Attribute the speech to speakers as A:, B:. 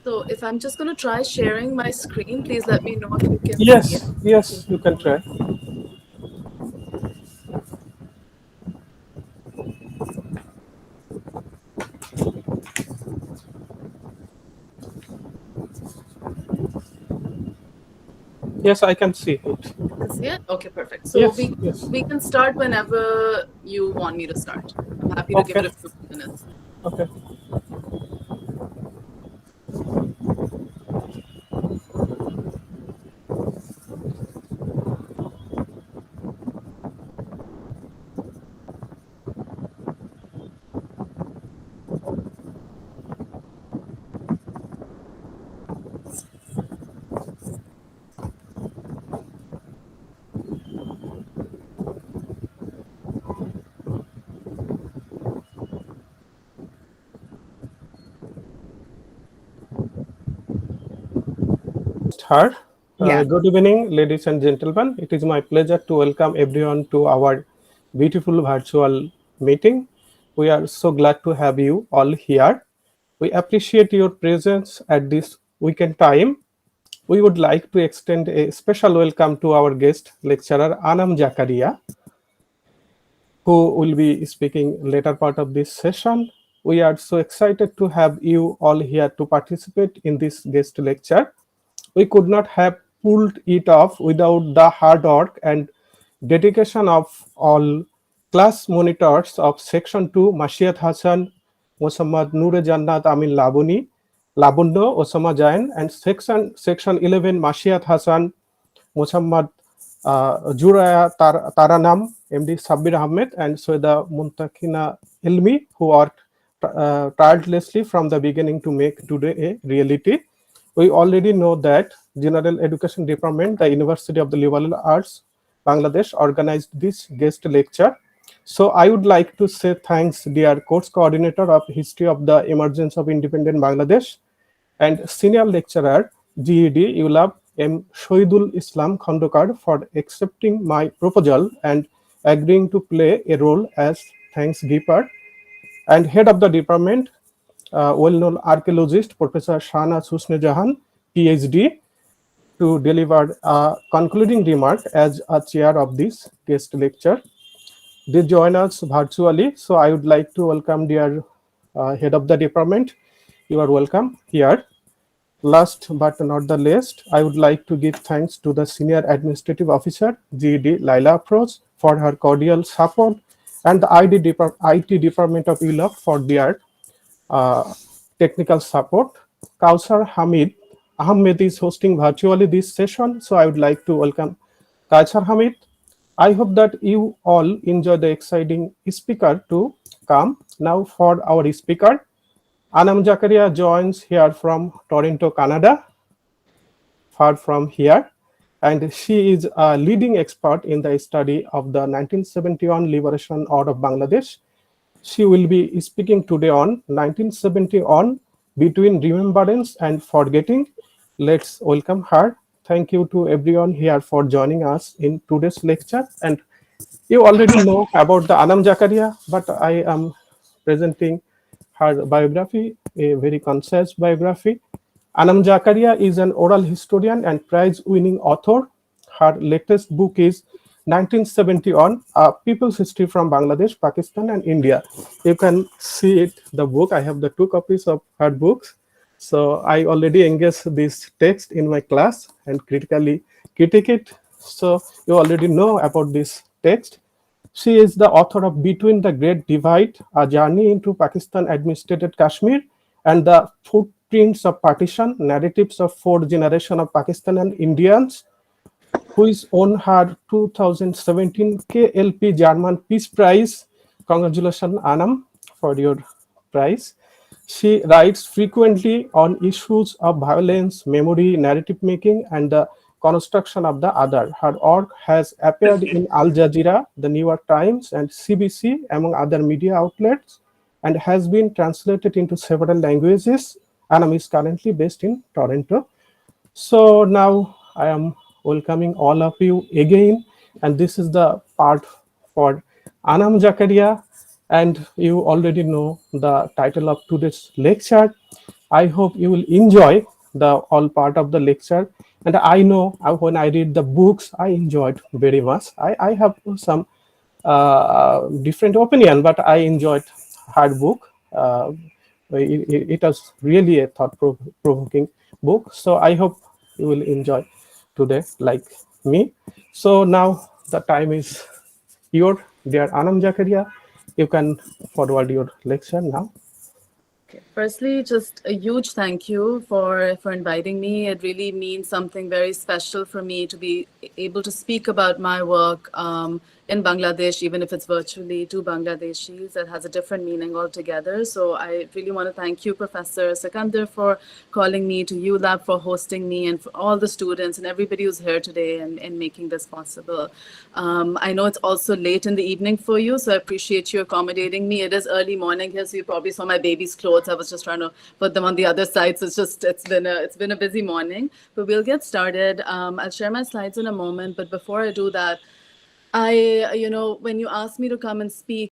A: So if I'm just going to try sharing my screen, please let me know if you can see it.
B: Yes, yes, you can try. Yes, I can see it.
A: You can see it? Okay, perfect. So
B: Yes,
A: we
B: yes.
A: we can start whenever you want me to start. I'm happy to give
B: Okay,
A: it a few minutes.
B: okay. Start.
A: Yeah.
B: Good evening, ladies and gentlemen. It is my pleasure to welcome everyone to our beautiful virtual meeting. We are so glad to have you all here. We appreciate your presence at this weekend time. We would like to extend a special welcome to our guest lecturer Anam Zakaria, who will be speaking later part of this session. We are so excited to have you all here to participate in this guest lecture. We could not have pulled it off without the hard work and dedication of all class monitors of Section 2, Mashiat Hassan, Muhammad Noor Jannat Amin Labundo, Osama Jain, and Section 11, Mashiat Hassan, Muhammad Juraya Taranam, MD Sabir Ahmed, and Soeda Muntakina Ilmi, who worked tirelessly from the beginning to make today a reality. We already know that General Education Department, the University of the Liberal Arts, Bangladesh, organized this guest lecture. So I would like to say thanks, dear course coordinator of History of the Emergence of Independent Bangladesh, and senior lecturer GED ULAB M. Shoidul Islam Khandokar for accepting my proposal and agreeing to play a role as thanks giver, and head of the department, well-known archaeologist Professor Shana Susne Jahan, PhD, to deliver a concluding remark as a chair of this guest lecture. They join us virtually, so I would like to welcome dear head of the department. You are welcome here. Last but not the least, I would like to give thanks to the Senior Administrative Officer, GD Laila Afroz, for her cordial support, and the IT Department of ULAB for their uh, technical support. Kausar Ahmed is hosting virtually this session, so I would like to welcome Kausar Hamid. I hope that you all enjoy the exciting speaker to come. Now for our speaker, Anam Zakaria joins here from Toronto, Canada, far from here, and she is a leading expert in the study of the 1971 Liberation War of Bangladesh. She will be speaking today on 1971 between remembrance and forgetting. Let's welcome her. Thank you to everyone here for joining us in today's lecture. And you already know about the Anam Zakaria, but I am presenting her biography, a very concise biography. Anam Zakaria is an oral historian and prize-winning author. Her latest book is 1971, A People's History from Bangladesh, Pakistan, and India. You can see it, the book. I have the two copies of her books. So I already engaged this text in my class and critically critique it. So you already know about this text. She is the author of Between the Great Divide, A Journey into Pakistan Administrated Kashmir, and The Footprints of Partition, Narratives of Fourth Generation of Pakistan and Indians, who is won her 2017 KLP German Peace Prize. Congratulations, Anam, for your prize. She writes frequently on issues of violence, memory, narrative making, and the construction of the other. Her work has appeared in Al Jazeera, the New York Times, and CBC, among other media outlets, and has been translated into several languages. Anam is currently based in Toronto. So now I am welcoming all of you again, and this is the part for Anam Zakaria, and you already know the title of today's lecture. I hope you will enjoy the all part of the lecture. And I know when I read the books, I enjoyed very much. I have some different opinion, but I enjoyed hard book. It was really a thought provoking book. So I hope you will enjoy today like me. So now the time is your dear Anam Zakaria. You can forward your lecture now.
A: Okay. Firstly, just a huge thank you for inviting me. It really means something very special for me to be able to speak about my work in Bangladesh, even if it's virtually to Bangladeshis. It has a different meaning altogether. So I really want to thank you, Professor Sikandar, for calling me, to ULab for hosting me, and for all the students and everybody who's here today and making this possible. I know it's also late in the evening for you, so I appreciate you accommodating me. It is early morning here, so you probably saw my baby's clothes. I was just trying to put them on the other side, so it's been a busy morning. But we'll get started. I'll share my slides in a moment, but before I do that, when you asked me to come and speak,